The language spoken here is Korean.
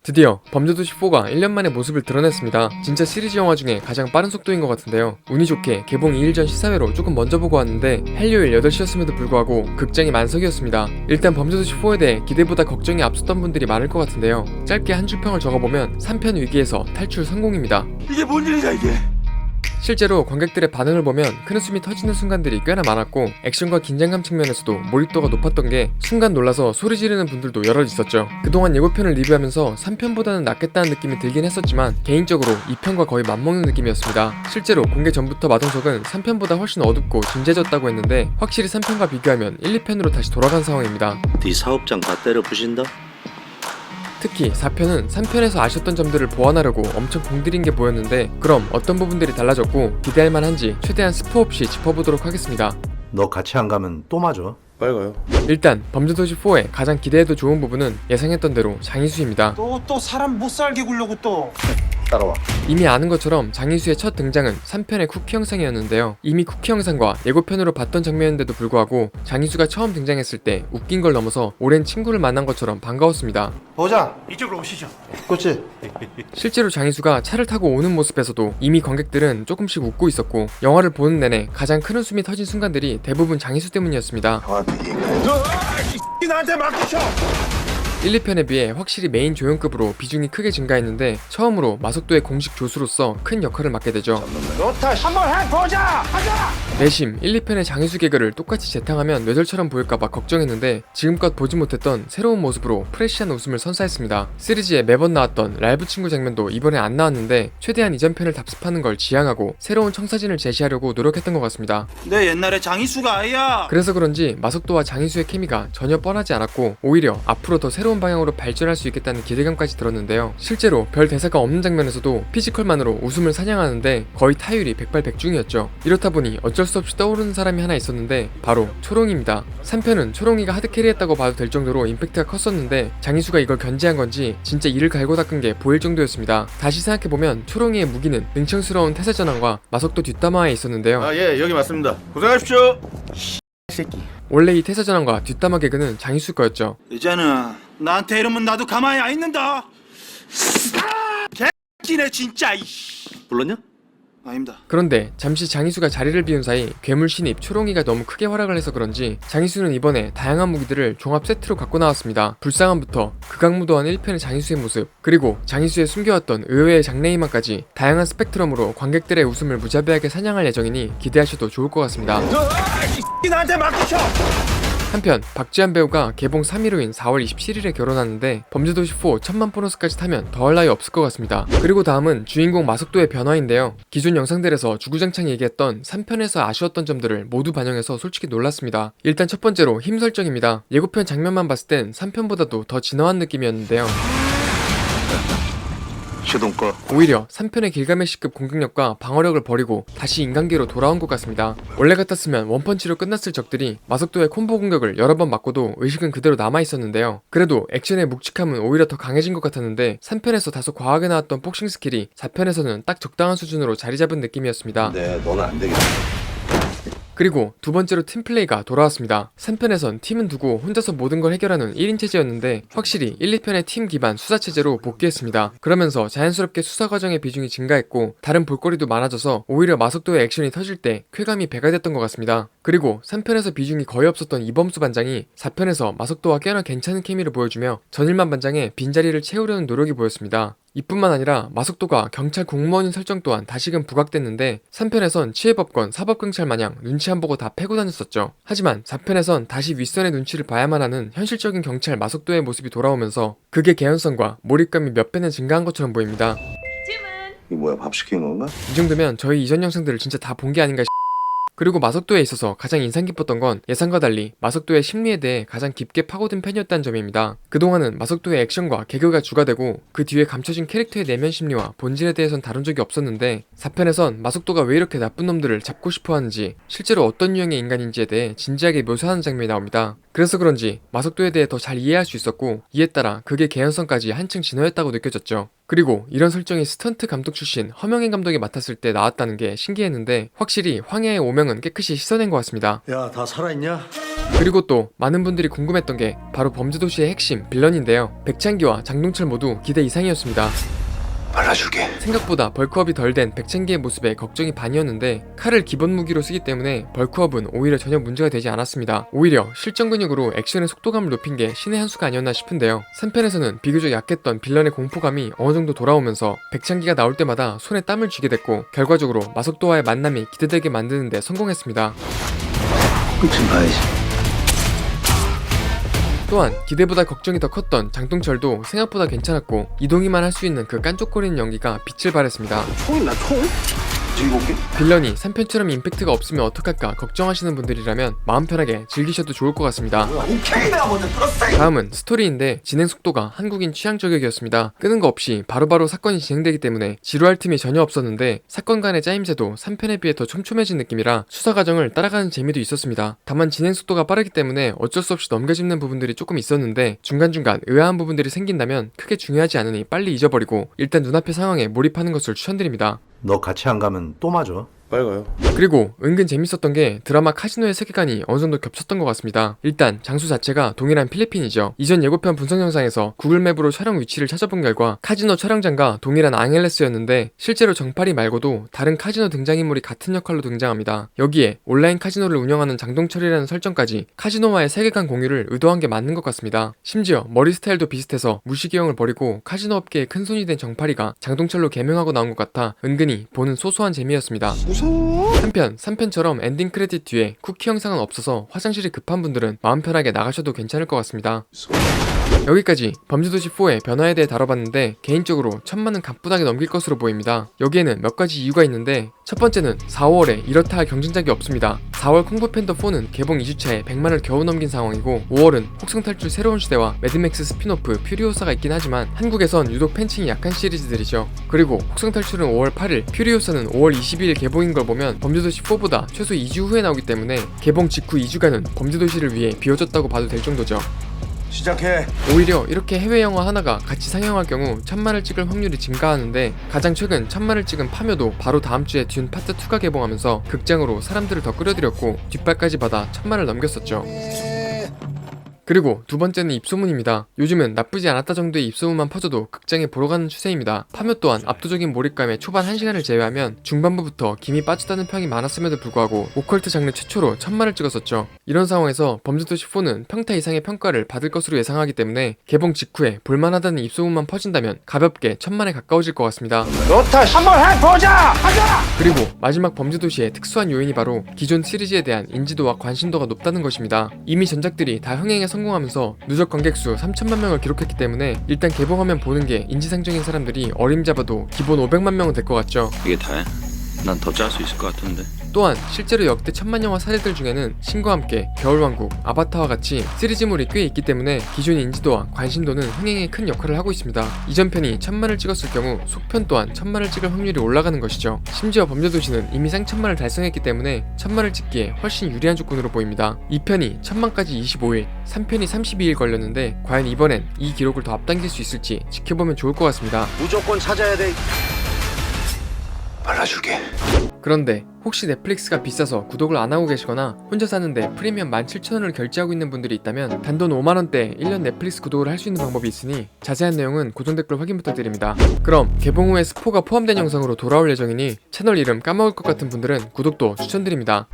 드디어 범죄도시4가 1년 만에 모습을 드러냈습니다. 진짜 시리즈 영화 중에 가장 빠른 속도인 것 같은데요. 운이 좋게 개봉 2일 전 시사회로 조금 먼저 보고 왔는데 한요일 8시였음에도 불구하고 극장이 만석이었습니다. 일단 범죄도시4에 대해 기대보다 걱정이 앞섰던 분들이 많을 것 같은데요. 짧게 한 줄 평을 적어보면 3편 위기에서 탈출 성공입니다. 이게 뭔 일이야 이게? 실제로 관객들의 반응을 보면 큰웃음이 터지는 순간들이 꽤나 많았고 액션과 긴장감 측면에서도 몰입도가 높았던 게 순간 놀라서 소리 지르는 분들도 여럿 있었죠. 그동안 예고편을 리뷰하면서 3편보다는 낫겠다는 느낌이 들긴 했었지만 개인적으로 2편과 거의 맞먹는 느낌이었습니다. 실제로 공개 전부터 마동석은 3편보다 훨씬 어둡고 진지해졌다고 했는데 확실히 3편과 비교하면 1, 2편으로 다시 돌아간 상황입니다. 네 사업장 다 때려 부신다? 특히 4편은 3편에서 아쉬웠던 점들을 보완하려고 엄청 공들인 게 보였는데 그럼 어떤 부분들이 달라졌고 기대할 만한지 최대한 스포 없이 짚어보도록 하겠습니다. 너 같이 안 가면 또 맞아. 빨리 가요. 일단 범죄도시4의 가장 기대해도 좋은 부분은 예상했던 대로 장이수입니다. 또 사람 못 살게 굴려고 또. 따라와. 이미 아는 것처럼 장이수의 첫 등장은 3편의 쿠키 영상이었는데요. 이미 쿠키 영상과 예고편으로 봤던 장면인데도 불구하고 장이수가 처음 등장했을 때 웃긴 걸 넘어서 오랜 친구를 만난 것처럼 반가웠습니다. 보자. 이쪽으로 오시죠. 그렇지. 실제로 장이수가 차를 타고 오는 모습에서도 이미 관객들은 조금씩 웃고 있었고 영화를 보는 내내 가장 큰 웃음이 터진 순간들이 대부분 장이수 때문이었습니다. 나한테 맡기셔. 1, 2편에 비해 확실히 메인 조연급으로 비중이 크게 증가했는데 처음으로 마석도의 공식 조수로서 큰 역할을 맡게 되죠. 좋다. 한번 해보자. 하자. 내심 1, 2편의 장희수 개그를 똑같이 재탕하면 뇌절처럼 보일까봐 걱정했는데 지금껏 보지 못했던 새로운 모습으로 프레시한 웃음을 선사했습니다. 시리즈에 매번 나왔던 랄브 친구 장면도 이번에 안 나왔는데 최대한 이전 편을 답습하는 걸 지향하고 새로운 청사진을 제시하려고 노력했던 것 같습니다. 내 옛날에 장이수가 아이야. 그래서 그런지 마석도와 장희수의 케미가 전혀 뻔하지 않았고 오히려 앞으로 더 새로운 방향으로 발전할 수 있겠다는 기대감까지 들었는데요. 실제로 별 대사가 없는 장면에서도 피지컬만으로 웃음을 사냥하는데 거의 타율이 백발백중이었죠. 이렇다 보니 어쩔 수 없이 떠오르는 사람이 하나 있었는데 바로 초롱이입니다. 3편은 초롱이가 하드캐리했다고 봐도 될 정도로 임팩트가 컸었는데 장희수가 이걸 견제한 건지 진짜 이를 갈고 닦은 게 보일 정도였습니다. 다시 생각해보면 초롱이의 무기는 능청스러운 태세전환과 마석도 뒷담화에 있었는데요. 예, 여기 맞습니다. 고생하십시오. 새끼. 원래 이 태세전환과 뒷담화 개그는 장희수 거였죠. 이제는 나한테 이러면 나도 가만히 안 있는다. 개끼네 진짜. 불렀냐? 아닙니다. 그런데 잠시 장희수가 자리를 비운 사이 괴물 신입 초롱이가 너무 크게 활약을 해서 그런지 장희수는 이번에 다양한 무기들을 종합 세트로 갖고 나왔습니다. 불쌍함부터 극악무도한 1편의 장희수의 모습, 그리고 장희수의 숨겨왔던 의외의 장래희망까지 다양한 스펙트럼으로 관객들의 웃음을 무자비하게 사냥할 예정이니 기대하셔도 좋을 것 같습니다. 나한테 맡기셔. 한편 박지한 배우가 개봉 3일 후인 4월 27일에 결혼하는데 범죄도시4 천만 보너스까지 타면 더할 나위 없을 것 같습니다. 그리고 다음은 주인공 마석도의 변화인데요. 기존 영상들에서 주구장창 얘기했던 3편에서 아쉬웠던 점들을 모두 반영해서 솔직히 놀랐습니다. 일단 첫 번째로 힘 설정입니다. 예고편 장면만 봤을 땐 3편보다도 더 진화한 느낌이었는데요. 시동 꺼. 오히려 3편의 길가메시급 공격력과 방어력을 버리고 다시 인간계로 돌아온 것 같습니다. 원래 같았으면 원펀치로 끝났을 적들이 마석도의 콤보 공격을 여러 번 맞고도 의식은 그대로 남아있었는데요. 그래도 액션의 묵직함은 오히려 더 강해진 것 같았는데 3편에서 다소 과하게 나왔던 복싱 스킬이 4편에서는 딱 적당한 수준으로 자리 잡은 느낌이었습니다. 네, 너는 안 되겠다. 그리고 두 번째로 팀플레이가 돌아왔습니다. 3편에선 팀은 두고 혼자서 모든 걸 해결하는 1인 체제였는데 확실히 1, 2편의 팀 기반 수사 체제로 복귀했습니다. 그러면서 자연스럽게 수사 과정의 비중이 증가했고 다른 볼거리도 많아져서 오히려 마석도의 액션이 터질 때 쾌감이 배가 됐던 것 같습니다. 그리고 3편에서 비중이 거의 없었던 이범수 반장이 4편에서 마석도와 꽤나 괜찮은 케미를 보여주며 전일만 반장의 빈자리를 채우려는 노력이 보였습니다. 이뿐만 아니라 마석도가 경찰 공무원인 설정 또한 다시금 부각됐는데 3편에선 치해법권 사법경찰 마냥 눈치 안 보고 다 패고 다녔었죠. 하지만 4편에선 다시 윗선의 눈치를 봐야만 하는 현실적인 경찰 마석도의 모습이 돌아오면서 그게 개연성과 몰입감이 몇 배는 증가한 것처럼 보입니다. 이 뭐야, 밥 시킨 건가? 이 정도면 저희 이전 영상들을 진짜 다 본 게 아닌가 그리고 마석도에 있어서 가장 인상 깊었던 건 예상과 달리 마석도의 심리에 대해 가장 깊게 파고든 편이었다는 점입니다. 그동안은 마석도의 액션과 개그가 주가 되고 그 뒤에 감춰진 캐릭터의 내면 심리와 본질에 대해선 다룬 적이 없었는데 4편에선 마석도가 왜 이렇게 나쁜 놈들을 잡고 싶어 하는지 실제로 어떤 유형의 인간인지에 대해 진지하게 묘사하는 장면이 나옵니다. 그래서 그런지 마석도에 대해 더 잘 이해할 수 있었고 이에 따라 그게 개연성까지 한층 진화했다고 느껴졌죠. 그리고 이런 설정이 스턴트 감독 출신 허명행 감독이 맡았을 때 나왔다는 게 신기했는데 확실히 황야의 오명 변형은 깨끗이 씻어낸 것 같습니다. 야, 다 살아있냐? 그리고 또 많은 분들이 궁금했던 게 바로 범죄도시의 핵심 빌런인데요. 백창기와 장동철 모두 기대 이상이었습니다. 발라줄게. 생각보다 벌크업이 덜 된 백창기의 모습에 걱정이 반이었는데 칼을 기본 무기로 쓰기 때문에 벌크업은 오히려 전혀 문제가 되지 않았습니다. 오히려 실전 근육으로 액션의 속도감을 높인 게 신의 한 수가 아니었나 싶은데요. 3편에서는 비교적 약했던 빌런의 공포감이 어느 정도 돌아오면서 백창기가 나올 때마다 손에 땀을 쥐게 됐고 결과적으로 마석도와의 만남이 기대되게 만드는 데 성공했습니다. 끝은 봐야지. 또한 기대보다 걱정이 더 컸던 장동철도 생각보다 괜찮았고 이동이만 할 수 있는 그 깐족거리는 연기가 빛을 발했습니다. 총 있나, 총? 즐겁게? 빌런이 3편처럼 임팩트가 없으면 어떡할까 걱정하시는 분들이라면 마음 편하게 즐기셔도 좋을 것 같습니다. 오케이, 내가 먼저 뚫었어. 다음은 스토리인데 진행 속도가 한국인 취향 저격이었습니다. 끄는 거 없이 바로바로 사건이 진행되기 때문에 지루할 틈이 전혀 없었는데 사건 간의 짜임새도 3편에 비해 더 촘촘해진 느낌이라 수사 과정을 따라가는 재미도 있었습니다. 다만 진행 속도가 빠르기 때문에 어쩔 수 없이 넘겨짚는 부분들이 조금 있었는데 중간중간 의아한 부분들이 생긴다면 크게 중요하지 않으니 빨리 잊어버리고 일단 눈앞의 상황에 몰입하는 것을 추천드립니다. 너 같이 안 가면 또 맞아. 빨리 가요. 그리고 은근 재밌었던 게 드라마 카지노의 세계관이 어느 정도 겹쳤던 것 같습니다. 일단 장소 자체가 동일한 필리핀이죠. 이전 예고편 분석 영상에서 구글맵으로 촬영 위치를 찾아본 결과 카지노 촬영장과 동일한 앙헬레스였는데 실제로 정파리 말고도 다른 카지노 등장인물이 같은 역할로 등장합니다. 여기에 온라인 카지노를 운영하는 장동철이라는 설정까지 카지노와의 세계관 공유를 의도한 게 맞는 것 같습니다. 심지어 머리 스타일도 비슷해서 무시기형을 버리고 카지노 업계에 큰 손이 된 정파리가 장동철로 개명하고 나온 것 같아 은근히 보는 소소한 재미였습니다. 한편 3편처럼 엔딩 크레딧 뒤에 쿠키 영상은 없어서 화장실이 급한 분들은 마음 편하게 나가셔도 괜찮을 것 같습니다. 여기까지 범죄도시4의 변화에 대해 다뤄봤는데 개인적으로 1000만은 가뿐하게 넘길 것으로 보입니다. 여기에는 몇 가지 이유가 있는데 첫 번째는 4, 5월에 이렇다 할 경쟁작이 없습니다. 4월 콩푸팬더4는 개봉 2주차에 100만을 겨우 넘긴 상황이고 5월은 혹성탈출 새로운 시대와 매드맥스 스피노프 퓨리오사가 있긴 하지만 한국에선 유독 팬층이 약한 시리즈들이죠. 그리고 혹성탈출은 5월 8일, 퓨리오사는 5월 22일 개봉인 걸 보면 범죄도시4보다 최소 2주 후에 나오기 때문에 개봉 직후 2주간은 범죄도시를 위해 비워졌다고 봐도 될 정도죠. 시작해. 오히려 이렇게 해외 영화 하나가 같이 상영할 경우 1000만을 찍을 확률이 증가하는데 가장 최근 1000만을 찍은 파묘도 바로 다음 주에 듄 파트 2가 개봉하면서 극장으로 사람들을 더 끌어들였고 뒷발까지 받아 1000만을 넘겼었죠. 그리고 두 번째는 입소문입니다. 요즘은 나쁘지 않았다 정도의 입소문만 퍼져도 극장에 보러 가는 추세입니다. 파묘 또한 압도적인 몰입감에 초반 1시간을 제외하면 중반부부터 김이 빠졌다는 평이 많았음에도 불구하고 오컬트 장르 최초로 1000만을 찍었었죠. 이런 상황에서 범죄도시4는 평타 이상의 평가를 받을 것으로 예상하기 때문에 개봉 직후에 볼만하다는 입소문만 퍼진다면 가볍게 1000만에 가까워질 것 같습니다. 좋다, 한번 해보자. 하자. 그리고 마지막 범죄도시의 특수한 요인이 바로 기존 시리즈에 대한 인지도와 관심도가 높다는 것입니다. 이미 전작들이 다 흥행에 성공하면서 누적 관객수 3천만 명을 기록했기 때문에 일단 개봉하면 보는 게 인지상정인 사람들이 어림잡아도 기본 500만 명은 될 것 같죠. 이게 다야? 난 더 짤 수 있을 것 같은데. 또한 실제로 역대 천만 영화 사례들 중에는 신과 함께, 겨울왕국, 아바타와 같이 시리즈물이 꽤 있기 때문에 기존 인지도와 관심도는 흥행에 큰 역할을 하고 있습니다. 이전 편이 1000만을 찍었을 경우 속편 또한 1000만을 찍을 확률이 올라가는 것이죠. 심지어 범죄도시는 이미 상1000만을 달성했기 때문에 1000만을 찍기에 훨씬 유리한 조건으로 보입니다. 2편이 1000만까지 25일, 3편이 32일 걸렸는데 과연 이번엔 이 기록을 더 앞당길 수 있을지 지켜보면 좋을 것 같습니다. 무조건 찾아야 돼. 발라줄게. 그런데 혹시 넷플릭스가 비싸서 구독을 안 하고 계시거나 혼자 사는데 프리미엄 17,000원을 결제하고 있는 분들이 있다면 단돈 5만원대 1년 넷플릭스 구독을 할 수 있는 방법이 있으니 자세한 내용은 고정 댓글 확인 부탁드립니다. 그럼 개봉 후에 스포가 포함된 영상으로 돌아올 예정이니 채널 이름 까먹을 것 같은 분들은 구독도 추천드립니다.